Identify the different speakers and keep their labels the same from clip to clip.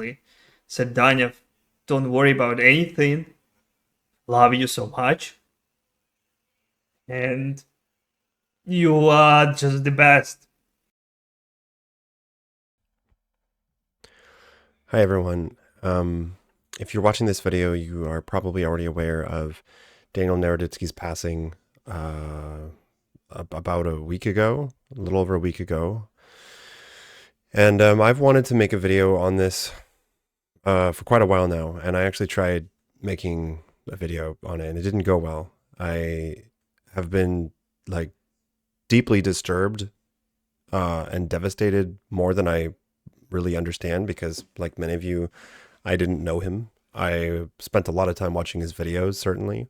Speaker 1: family. Said, Danya, don't worry about anything. Love you so much. And you are just the best.
Speaker 2: Hi everyone. If you're watching this video, you are probably already aware of DanielNaroditsky's passing about a week ago, a little over a week ago. And I've wanted to make a video on this for quite a while now, and I actually tried making a video on it, and it didn't go well. I have been like deeply disturbed and devastated more than I really understand because, like many of you, I didn't know him. I spent a lot of time watching his videos, certainly.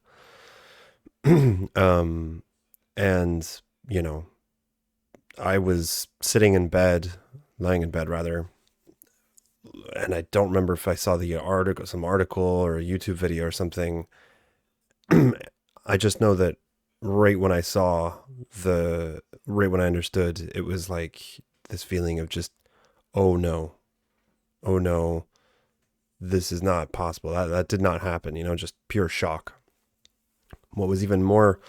Speaker 2: um, and, you know, I was sitting in bed, lying in bed rather, and I don't remember if I saw the article, some article or a YouTube video or something. I just know that right when I understood, it was like this feeling of just, oh no, oh no, this is not possible. That did not happen, just pure shock. What was even more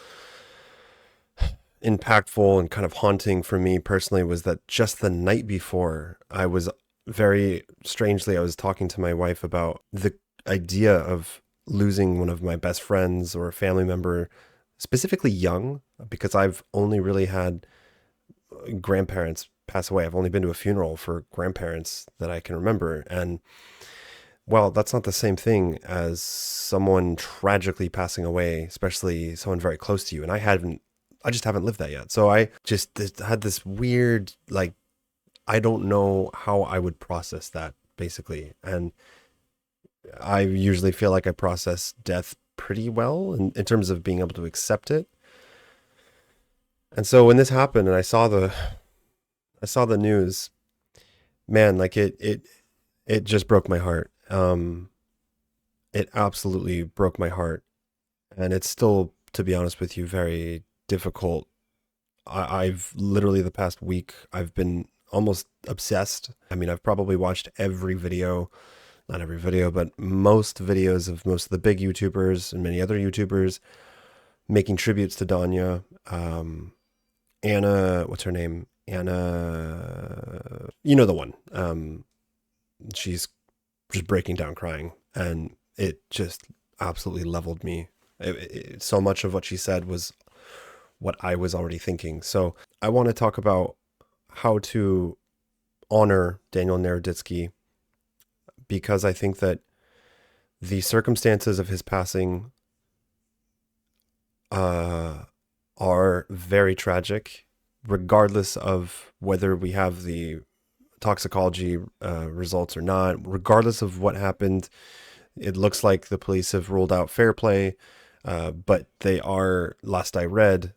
Speaker 2: impactful and kind of haunting for me personally was that just the night before, I was I was talking to my wife about the idea of losing one of my best friends or a family member, specifically young, because I've only really had grandparents pass away. I've only been to a funeral for grandparents that I can remember. And well, that's not the same thing as someone tragically passing away, especially someone very close to you. And I just haven't lived that yet. So I just had this weird, like, I don't know how I would process that basically. And I usually feel like I process death pretty well in terms of being able to accept it. And so when this happened and I saw the news, man, like it just broke my heart. It absolutely broke my heart. And it's still, to be honest with you, very difficult. I've literally the past week, I've been almost obsessed. I mean, I've probably watched every video, not every video, but most videos of most of the big YouTubers and many other YouTubers making tributes to Danya. Anna, what's her name? Anna, you know the one. She's just breaking down crying, and it just absolutely leveled me. So much of what she said was what I was already thinking. So I want to talk about how to honor Daniel Naroditsky because I think that the circumstances of his passing are very tragic, regardless of whether we have the toxicology results or not, regardless of what happened. It looks like the police have ruled out fair play, but they are, last I read,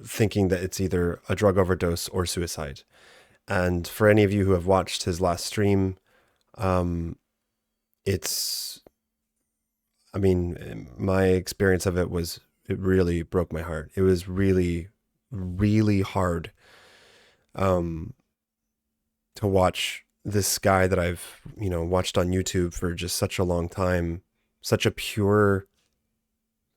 Speaker 2: thinking that it's either a drug overdose or suicide. And for any of you who have watched his last stream, it's, I mean, my experience of it really broke my heart. It was really, really hard to watch this guy that I've, watched on YouTube for just such a long time, such a pure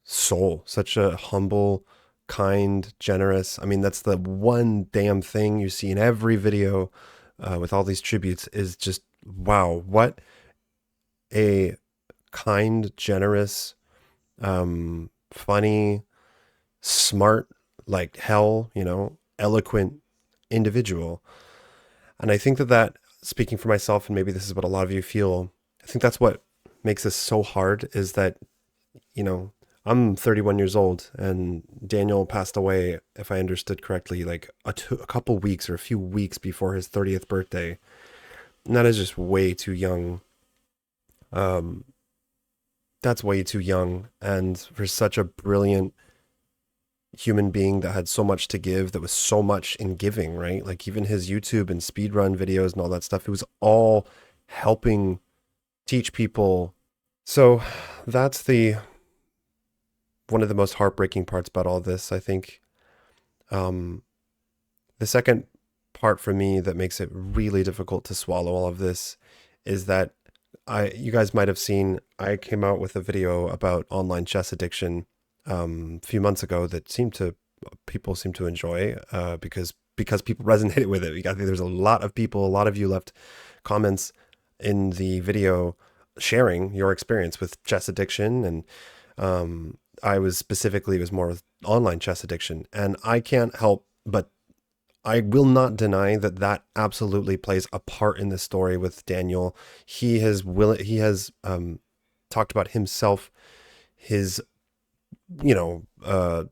Speaker 2: soul, such a humble, kind, generous. I mean, that's the one damn thing you see in every video with all these tributes is just, wow, what a kind, generous, funny, smart, like hell, eloquent individual. And I think that speaking for myself, and maybe this is what a lot of you feel, I think that's what makes this so hard is that, I'm 31 years old and Daniel passed away, if I understood correctly, like a couple weeks or a few weeks before his 30th birthday. And that is just way too young. Um, that's way too young. And for such a brilliant human being that had so much to give, that was so much in giving, right? Like even his YouTube and speedrun videos and all that stuff, it was all helping teach people. So that's one of the most heartbreaking parts about all this, I think. The second part for me that makes it really difficult to swallow all of this is that you guys might have seen, I came out with a video about online chess addiction a few months ago that people seem to enjoy because people resonated with it. I think there's a lot of people, a lot of you left comments in the video sharing your experience with chess addiction, and I was specifically, it was more with online chess addiction, and I can't help but I will not deny that that absolutely plays a part in the story with Daniel. He has talked about himself, his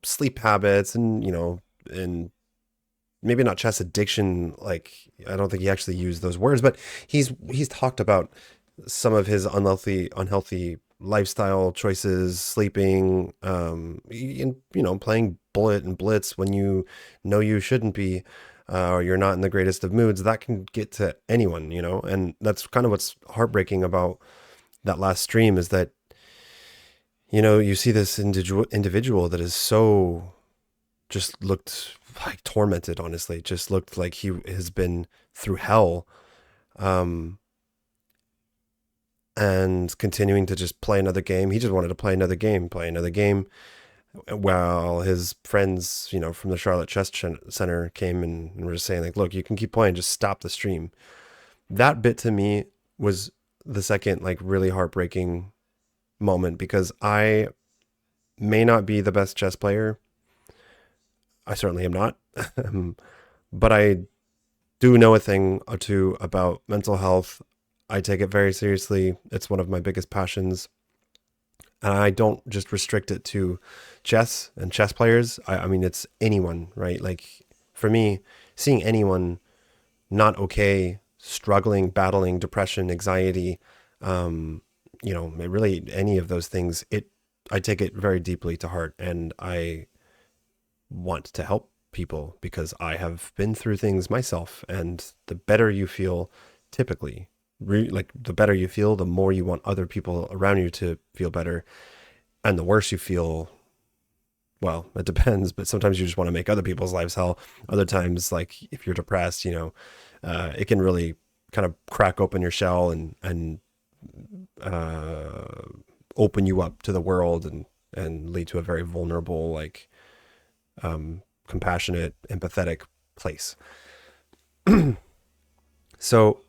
Speaker 2: sleep habits, and and maybe not chess addiction. Like, I don't think he actually used those words, but he's talked about some of his unhealthy lifestyle choices, sleeping, playing bullet and blitz when you know you shouldn't be, or you're not in the greatest of moods. That can get to anyone, and that's kind of what's heartbreaking about that last stream, is that, you see this individual that is so, just looked like tormented, honestly, just looked like he has been through hell. And continuing to just play another game. He just wanted to play another game, while his friends, from the Charlotte Chess Center came and were just saying, like, look, you can keep playing, just stop the stream. That bit to me was the second, like, really heartbreaking moment, because I may not be the best chess player. I certainly am not. But I do know a thing or two about mental health. I take it very seriously. It's one of my biggest passions. And I don't just restrict it to chess and chess players. I mean, it's anyone, right? Like, for me, seeing anyone not okay, struggling, battling depression, anxiety, really any of those things, I take it very deeply to heart, and I want to help people because I have been through things myself. And the better you feel, typically, the better you feel, the more you want other people around you to feel better. And the worse you feel, well, it depends, but sometimes you just want to make other people's lives hell. Other times, like, if you're depressed, it can really kind of crack open your shell and open you up to the world, and lead to a very vulnerable, like, compassionate, empathetic place. So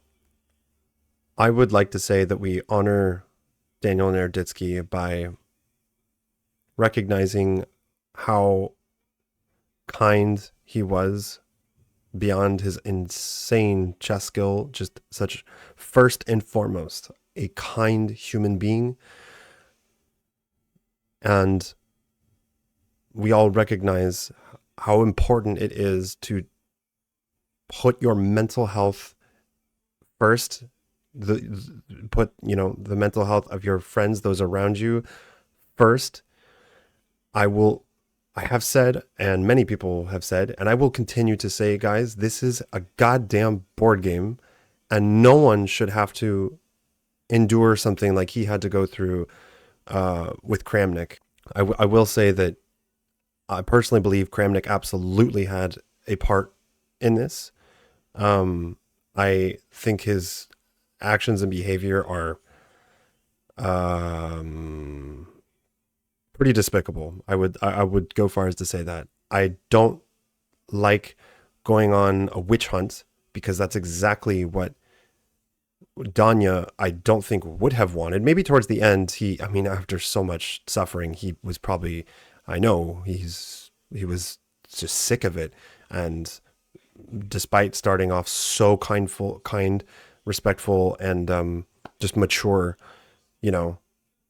Speaker 2: I would like to say that we honor Daniel Naroditsky by recognizing how kind he was beyond his insane chess skill, just such, first and foremost, a kind human being. And we all recognize how important it is to put your mental health first, put the mental health of your friends, those around you, first. I have said, and many people have said, and I will continue to say, guys, this is a goddamn board game, and no one should have to endure something like he had to go through with Kramnik. I will say that I personally believe Kramnik absolutely had a part in this. I think his actions and behavior are pretty despicable. I would go far as to say that. I don't like going on a witch hunt, because that's exactly what Danya, I don't think, would have wanted. Maybe towards the end, after so much suffering, he was probably, I know he was just sick of it. And despite starting off so kind, respectful, and just mature,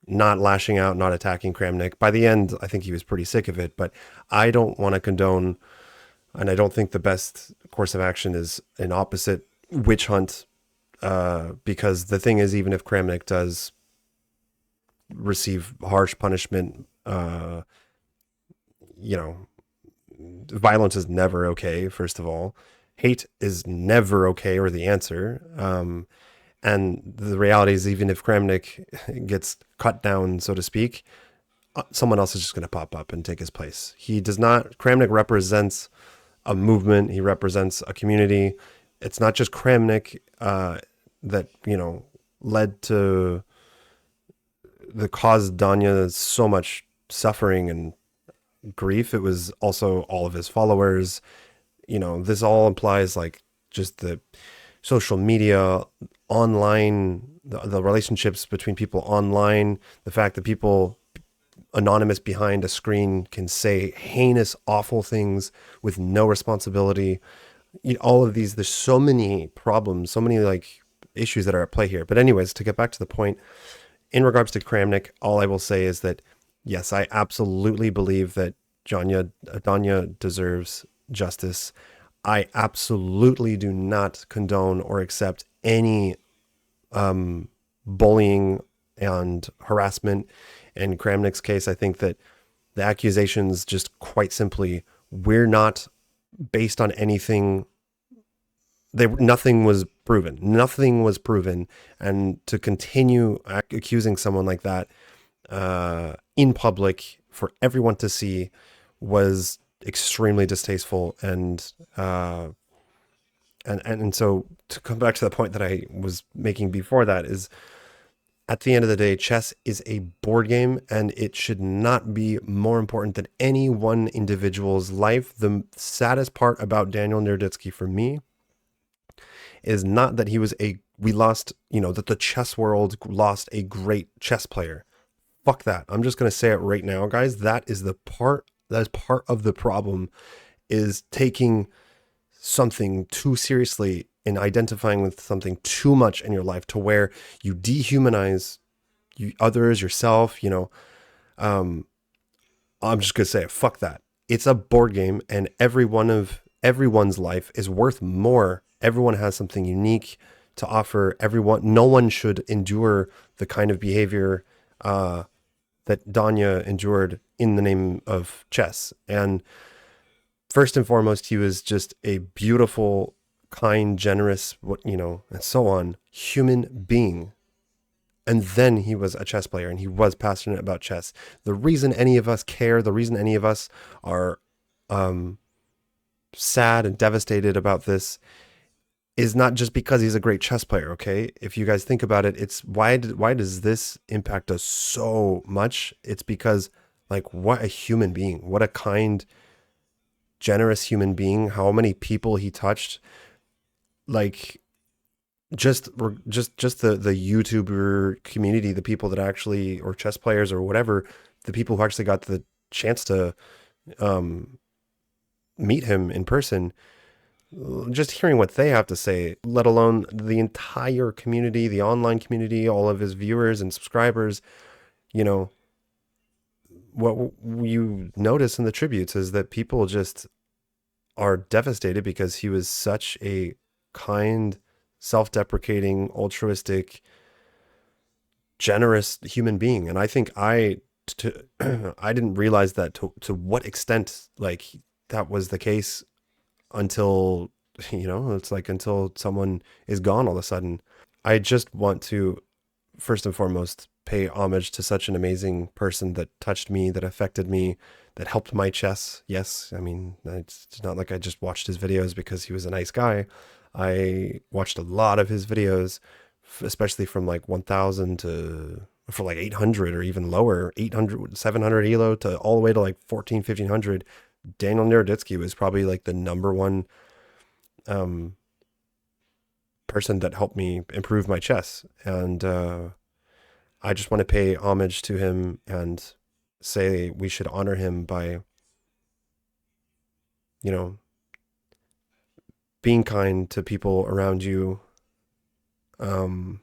Speaker 2: not lashing out, not attacking Kramnik, by the end, I think he was pretty sick of it. But I don't want to condone, and I don't think the best course of action is an opposite witch hunt, because the thing is, even if Kramnik does receive harsh punishment, violence is never okay, first of all. Hate is never okay, or the answer. And the reality is, even if Kramnik gets cut down, so to speak, someone else is just going to pop up and take his place. Kramnik represents a movement. He represents a community. It's not just Kramnik that, led to that caused Danya so much suffering and grief. It was also all of his followers. You know, this all implies like just the social media, online, the relationships between people online, the fact that people anonymous behind a screen can say heinous, awful things with no responsibility. You know, all of these, there's so many problems, so many like issues that are at play here. But anyways, to get back to the point, in regards to Kramnik, all I will say is that yes, I absolutely believe that Danya deserves justice. I absolutely do not condone or accept any bullying and harassment. In Kramnik's case, I think that the accusations just quite simply were not based on anything. Nothing was proven. Nothing was proven, and to continue accusing someone like that in public for everyone to see was extremely distasteful. And so to come back to the point that I was making before that is, at the end of the day, chess is a board game, and it should not be more important than any one individual's life. The saddest part about Daniel Naroditsky for me is not that we lost, that the chess world lost a great chess player. Fuck that. I'm just going to say it right now, guys. That is part of the problem, is taking something too seriously and identifying with something too much in your life to where you dehumanize others, yourself, I'm just going to say it. Fuck that. It's a board game, and everyone's life is worth more. Everyone has something unique to offer. No one should endure the kind of behavior that Danya endured in the name of chess. And first and foremost, he was just a beautiful, kind, generous, and so on, human being. And then he was a chess player, and he was passionate about chess. The reason any of us care, the reason any of us are sad and devastated about this, is not just because he's a great chess player, okay? If you guys think about it, it's why does this impact us so much? It's because, like, what a human being, what a kind, generous human being, how many people he touched. Like, just the YouTuber community, the people that actually, or chess players or whatever, the people who actually got the chance to meet him in person, just hearing what they have to say, let alone the entire community, the online community, all of his viewers and subscribers, what you notice in the tributes is that people just are devastated because he was such a kind, self-deprecating, altruistic, generous human being. And I think I didn't realize that to what extent, like, that was the case until, it's like until someone is gone all of a sudden. I just want to, first and foremost, pay homage to such an amazing person that touched me, that affected me, that helped my chess. Yes, I mean, it's not like I just watched his videos because he was a nice guy. I watched a lot of his videos, especially from like 1000 to, for like 800 or even lower, 800, 700 ELO to all the way to like 14, 1500. Daniel Naroditsky was probably like the number one person that helped me improve my chess. And I just want to pay homage to him and say we should honor him by, being kind to people around you. I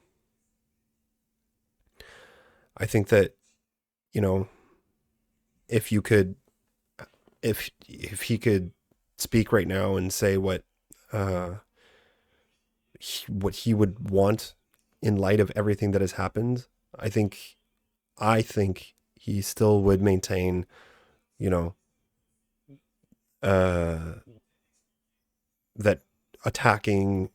Speaker 2: think that, if you could, if he could speak right now and say what he would want in light of everything that has happened, I think he still would maintain, that attacking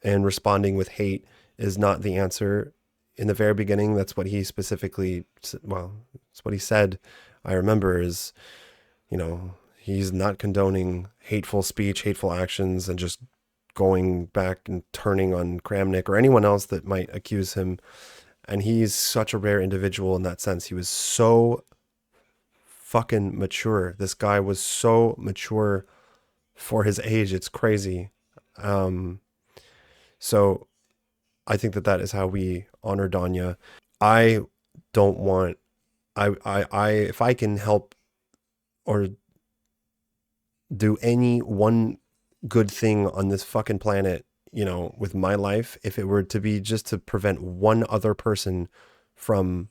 Speaker 2: and responding with hate is not the answer. In the very beginning, that's what he that's what he said. I remember is, he's not condoning hateful speech, hateful actions, and just going back and turning on Kramnik or anyone else that might accuse him. And he's such a rare individual in that sense. He was so fucking mature. This guy was so mature for his age. It's crazy. So I think that that is how we honor Danya. I don't want, if I can help or do any one good thing on this fucking planet, you know, with my life, if it were to be just to prevent one other person from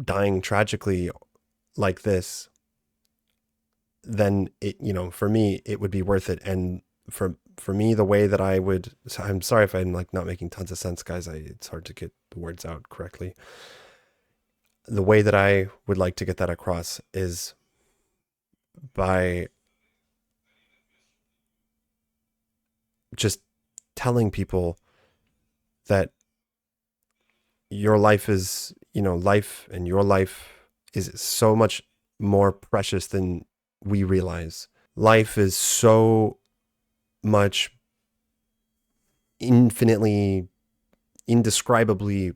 Speaker 2: dying tragically like this, then it, you know, for me, it would be worth it. And for me, the way that I would, I'm sorry if I'm like not making tons of sense, guys. It's hard to get the words out correctly. The way that I would like to get that across is by just telling people that your life is, you know, life and your life is so much more precious than we realize. Life is so much infinitely, indescribably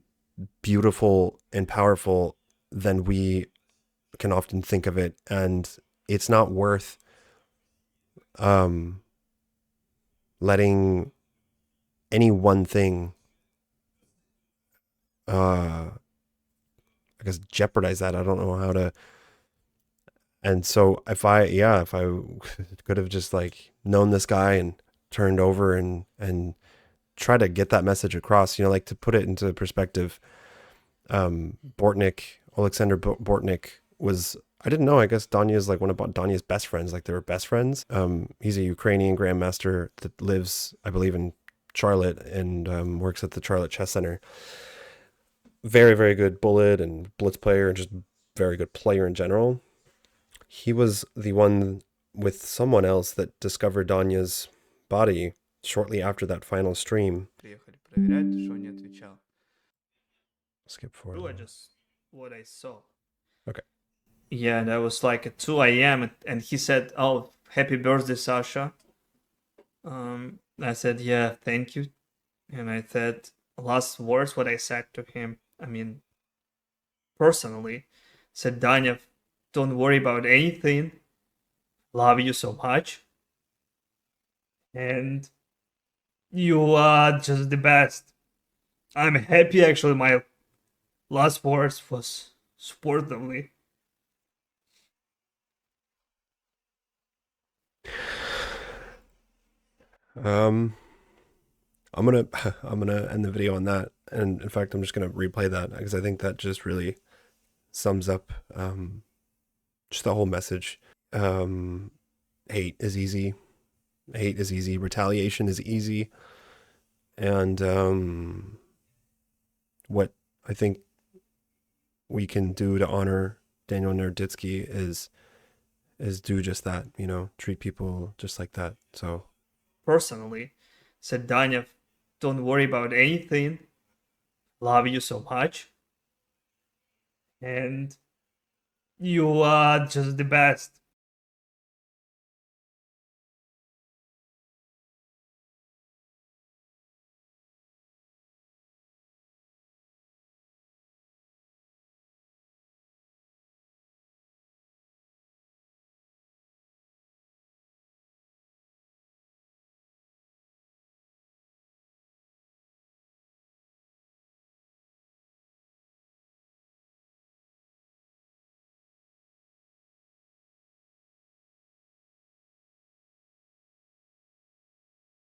Speaker 2: beautiful and powerful than we can often think of it. And it's not worth letting any one thing I guess jeopardize that. I don't know how to. And so if I could have just like known this guy and turned over and try to get that message across, you know, like to put it into perspective, Bortnik, Alexander Bortnik was, I didn't know, I guess Danya is like one of Danya's best friends. Like they were best friends. He's a Ukrainian grandmaster that lives, I believe, in Charlotte and works at the Charlotte Chess Center. Very, very good bullet and blitz player and just very good player in general. He was the one with someone else that discovered Danya's body shortly after that final stream.
Speaker 1: Приехали проверять, что он не отвечал.
Speaker 2: Skip forward.
Speaker 1: I just what I saw.
Speaker 2: Okay.
Speaker 1: Yeah, that was like at 2 a.m. and he said, "Oh, happy birthday, Sasha." I said, "Yeah, thank you." And I said last words what I said to him. I mean, personally, said, "Danya, don't worry about anything. Love you so much. And you are just the best." I'm happy actually my last words was sportively.
Speaker 2: I'm gonna end the video on that, and in fact, I'm just gonna replay that because I think that just really sums up just the whole message. Hate is easy. Hate is easy. Retaliation is easy. And what I think we can do to honor Daniel Naroditsky is do just that, you know, treat people just like that. So
Speaker 1: personally, said, "Danya, don't worry about anything. Love you so much. And you are just the best."